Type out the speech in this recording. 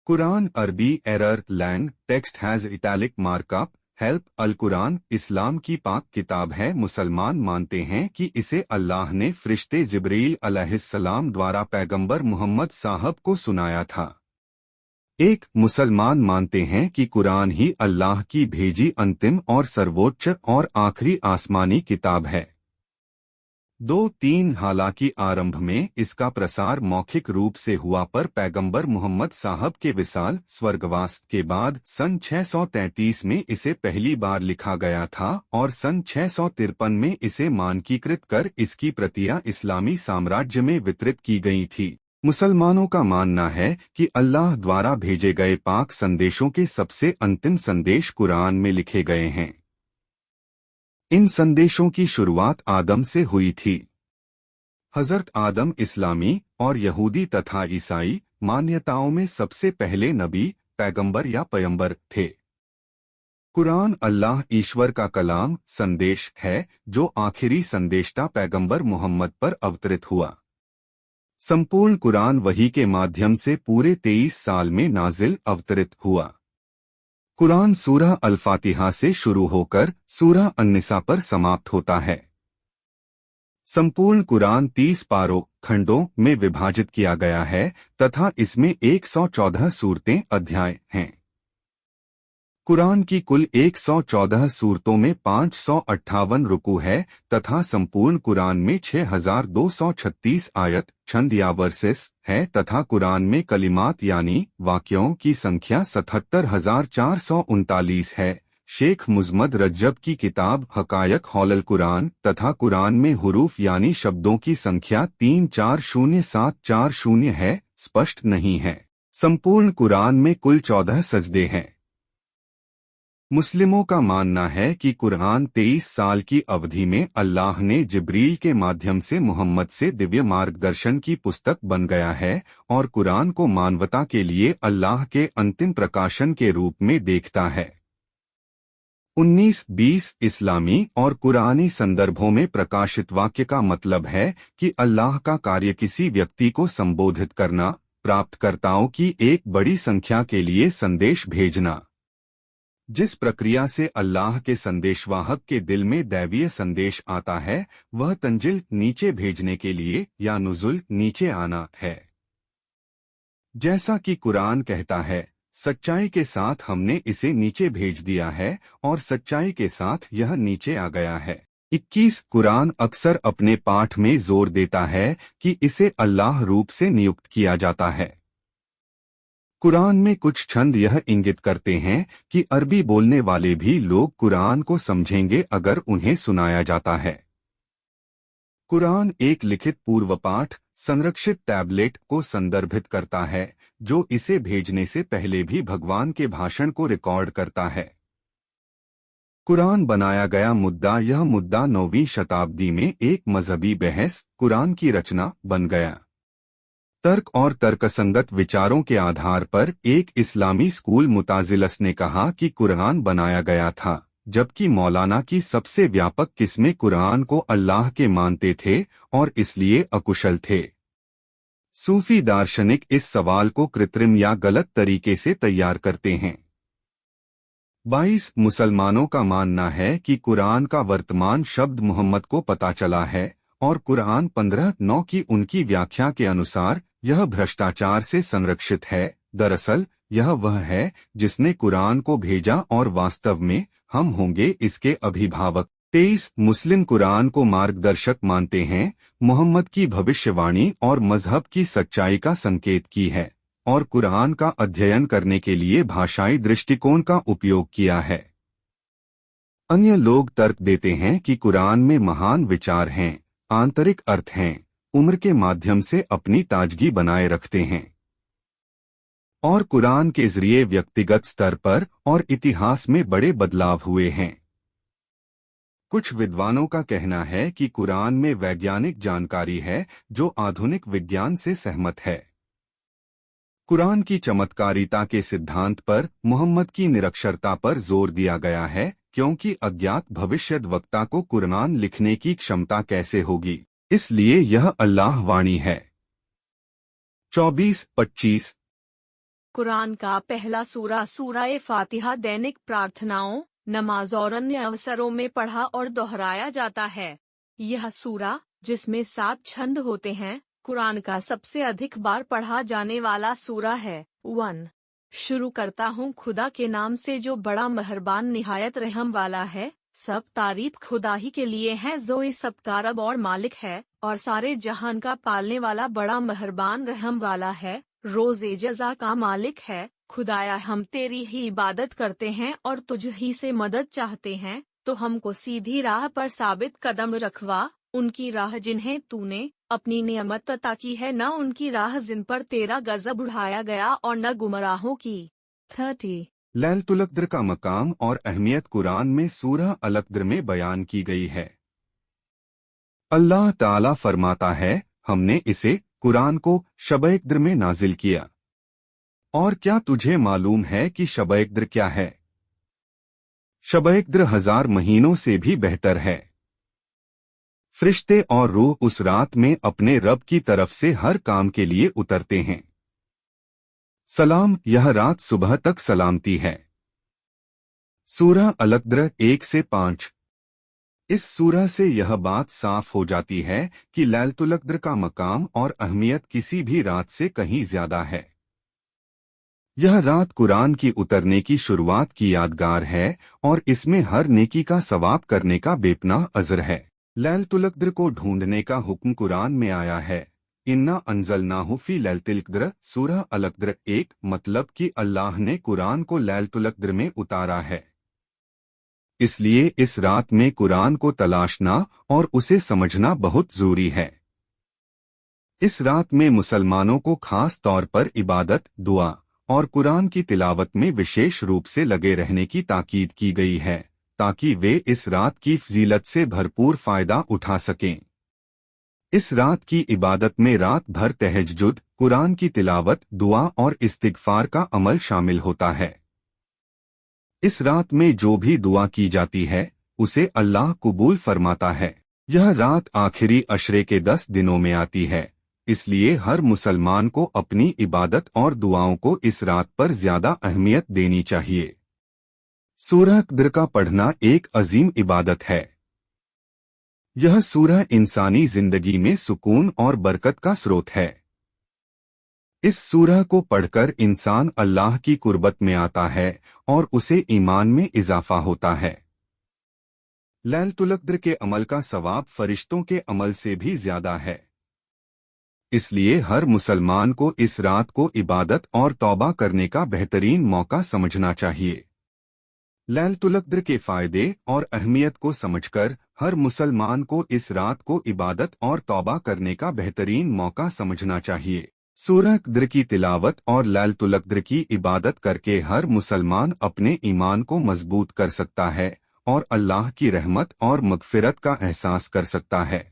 कुरान अरबी error lang text has italic markup help अल कुरान इस्लाम की पाक किताब है। मुसलमान मानते हैं कि इसे अल्लाह ने फरिश्ते जिब्रील अलैहिस्सलाम द्वारा पैगंबर मोहम्मद साहब को सुनाया था। एक मुसलमान मानते हैं कि कुरान ही अल्लाह की भेजी अंतिम और सर्वोच्च और आखिरी आसमानी किताब है। 2-3 हालांकि आरंभ में इसका प्रसार मौखिक रूप से हुआ, पर पैगंबर मोहम्मद साहब के विशाल स्वर्गवास के बाद सन 633 में इसे पहली बार लिखा गया था और सन 653 में इसे मानकीकृत कर इसकी प्रतियां इस्लामी साम्राज्य में वितरित की गई थी। मुसलमानों का मानना है कि अल्लाह द्वारा भेजे गए पाक संदेशों के सबसे अंतिम संदेश कुरान में लिखे गए हैं। इन संदेशों की शुरुआत आदम से हुई थी। हजरत आदम इस्लामी और यहूदी तथा ईसाई मान्यताओं में सबसे पहले नबी, पैगंबर या पयंबर थे। कुरान अल्लाह ईश्वर का कलाम संदेश है जो आखिरी संदेशता पैगंबर मोहम्मद पर अवतरित हुआ। संपूर्ण कुरान वही के माध्यम से पूरे 23 साल में नाजिल अवतरित हुआ। कुरान सूरह अल-फातिहा से शुरू होकर सूरह अन-निसा पर समाप्त होता है। संपूर्ण कुरान 30 पारों खंडों में विभाजित किया गया है तथा इसमें 114 सूरतें अध्याय हैं। कुरान की कुल 114 सूरतों में 558 रुकू है तथा संपूर्ण कुरान में 6236 आयत छंद या वर्सेस है तथा कुरान में कलिमात यानी वाक्यों की संख्या 77,439 है। शेख मुजम्मद रज्जब की किताब हकायक हौलल कुरान तथा कुरान में हुरूफ यानी शब्दों की संख्या 340740 है, स्पष्ट नहीं है। संपूर्ण कुरान में कुल 14 सजदे हैं। मुस्लिमों का मानना है कि कुरान 23 साल की अवधि में अल्लाह ने जिब्रील के माध्यम से मोहम्मद से दिव्य मार्गदर्शन की पुस्तक बन गया है और कुरान को मानवता के लिए अल्लाह के अंतिम प्रकाशन के रूप में देखता है। 19-20 इस्लामी और कुरानी संदर्भों में प्रकाशित वाक्य का मतलब है कि अल्लाह का कार्य किसी व्यक्ति को संबोधित करना, प्राप्तकर्ताओं की एक बड़ी संख्या के लिए संदेश भेजना। जिस प्रक्रिया से अल्लाह के संदेशवाहक के दिल में दैवीय संदेश आता है वह तंजिल नीचे भेजने के लिए या नुजुल नीचे आना है। जैसा कि कुरान कहता है, सच्चाई के साथ हमने इसे नीचे भेज दिया है और सच्चाई के साथ यह नीचे आ गया है। 21 कुरान अक्सर अपने पाठ में जोर देता है कि इसे अल्लाह रूप से नियुक्त किया जाता है। कुरान में कुछ छंद यह इंगित करते हैं कि अरबी बोलने वाले भी लोग कुरान को समझेंगे अगर उन्हें सुनाया जाता है। कुरान एक लिखित पूर्व पाठ संरक्षित टैबलेट को संदर्भित करता है जो इसे भेजने से पहले भी भगवान के भाषण को रिकॉर्ड करता है। कुरान बनाया गया मुद्दा, यह मुद्दा 9वीं शताब्दी में एक मजहबी बहस कुरान की रचना बन गया। तर्क और तर्कसंगत विचारों के आधार पर एक इस्लामी स्कूल मुताजिलस ने कहा कि कुरान बनाया गया था, जबकि मौलाना की सबसे व्यापक किस्में कुरान को अल्लाह के मानते थे और इसलिए अकुशल थे। सूफी दार्शनिक इस सवाल को कृत्रिम या गलत तरीके से तैयार करते हैं। 22 मुसलमानों का मानना है कि कुरान का वर्तमान शब्द मोहम्मद को पता चला है और कुरान 15:9 की उनकी व्याख्या के अनुसार यह भ्रष्टाचार से संरक्षित है। दरअसल यह वह है जिसने कुरान को भेजा और वास्तव में हम होंगे इसके अभिभावक। 23 मुस्लिम कुरान को मार्गदर्शक मानते हैं, मोहम्मद की भविष्यवाणी और मजहब की सच्चाई का संकेत की है और कुरान का अध्ययन करने के लिए भाषाई दृष्टिकोण का उपयोग किया है। अन्य लोग तर्क देते हैं कि कुरान में महान विचार हैं, आंतरिक अर्थ हैं, उम्र के माध्यम से अपनी ताजगी बनाए रखते हैं और कुरान के जरिए व्यक्तिगत स्तर पर और इतिहास में बड़े बदलाव हुए हैं। कुछ विद्वानों का कहना है कि कुरान में वैज्ञानिक जानकारी है जो आधुनिक विज्ञान से सहमत है। कुरान की चमत्कारिता के सिद्धांत पर मोहम्मद की निरक्षरता पर जोर दिया गया है, क्योंकि अज्ञात भविष्यद्वक्ता को कुरान लिखने की क्षमता कैसे होगी, इसलिए यह अल्लाह वाणी है। 24-25 कुरान का पहला सूरा सूरा फातिहा दैनिक प्रार्थनाओं, नमाज और अन्य अवसरों में पढ़ा और दोहराया जाता है। यह सूरा, जिसमें 7 छंद होते हैं, कुरान का सबसे अधिक बार पढ़ा जाने वाला सूरा है। 1। शुरू करता हूँ खुदा के नाम से जो बड़ा मेहरबान निहायत रहम वाला है। सब तारीफ खुदा ही के लिए है जो इस सब का रब और मालिक है और सारे जहान का पालने वाला बड़ा मेहरबान रहम वाला है, रोज़े जज़ा का मालिक है। खुदाया हम तेरी ही इबादत करते हैं और तुझ ही से मदद चाहते हैं, तो हमको सीधी राह पर साबित कदम रखवा। उनकी राह जिन्हें तूने अपनी नियमत अता की है, न उनकी राह जिन पर तेरा गजब उठाया गया और न गुमराहों की। 30। लैलतुल क़द्र का मकाम और अहमियत कुरान में सूरह अल क़द्र में बयान की गई है। अल्लाह ताला फरमाता है, हमने इसे कुरान को शब-ए क़द्र में नाजिल किया। और क्या तुझे मालूम है कि शब-ए क़द्र क्या है? शब-ए क़द्र 1000 महीनों से भी बेहतर है। फरिश्ते और रूह उस रात में अपने रब की तरफ से हर काम के लिए उतरते हैं। सलाम, यह रात सुबह तक सलामती है। सूरह अल क़द्र 1 से 5। इस सूरह से यह बात साफ हो जाती है कि लैलतुल क़द्र का मकाम और अहमियत किसी भी रात से कहीं ज्यादा है। यह रात कुरान की उतरने की शुरुआत की यादगार है और इसमें हर नेकी का सवाब करने का बेपनाह अज़र है। लैलतुल क़द्र को ढूंढने का हुक्म कुरान में आया है। इन्ना अंज़लनाहु फ़ी लैलतिल क़द्र, सूरह अल क़द्र 1, मतलब कि अल्लाह ने कुरान को लैलतुल क़द्र में उतारा है। इसलिए इस रात में कुरान को तलाशना और उसे समझना बहुत ज़रूरी है। इस रात में मुसलमानों को खास तौर पर इबादत, दुआ और कुरान की तिलावत में विशेष रूप से लगे रहने की ताकीद की गई है, ताकि वे इस रात की फजीलत से भरपूर फायदा उठा सकें। इस रात की इबादत में रात भर तहज्जुद, कुरान की तिलावत, दुआ और इस्तिग़फ़ार का अमल शामिल होता है। इस रात में जो भी दुआ की जाती है उसे अल्लाह कबूल फरमाता है। यह रात आखिरी अशरे के 10 दिनों में आती है, इसलिए हर मुसलमान को अपनी इबादत और दुआओं को इस रात पर ज्यादा अहमियत देनी चाहिए। सूरह क़द्र का पढ़ना एक अजीम इबादत है। यह सूरह इंसानी जिंदगी में सुकून और बरकत का स्रोत है। इस सूरह को पढ़कर इंसान अल्लाह की कुर्बत में आता है और उसे ईमान में इजाफा होता है। लैलतुल क़द्र के अमल का सवाब फरिश्तों के अमल से भी ज्यादा है। इसलिए हर मुसलमान को इस रात को इबादत और तौबा करने का बेहतरीन मौका समझना चाहिए। लैलतुल क़द्र के फायदे और अहमियत को समझकर हर मुसलमान को इस रात को इबादत और तौबा करने का बेहतरीन मौका समझना चाहिए। सूरह क़द्र की तिलावत और लैलतुल क़द्र की इबादत करके हर मुसलमान अपने ईमान को मजबूत कर सकता है और अल्लाह की रहमत और मग़फ़िरत का एहसास कर सकता है।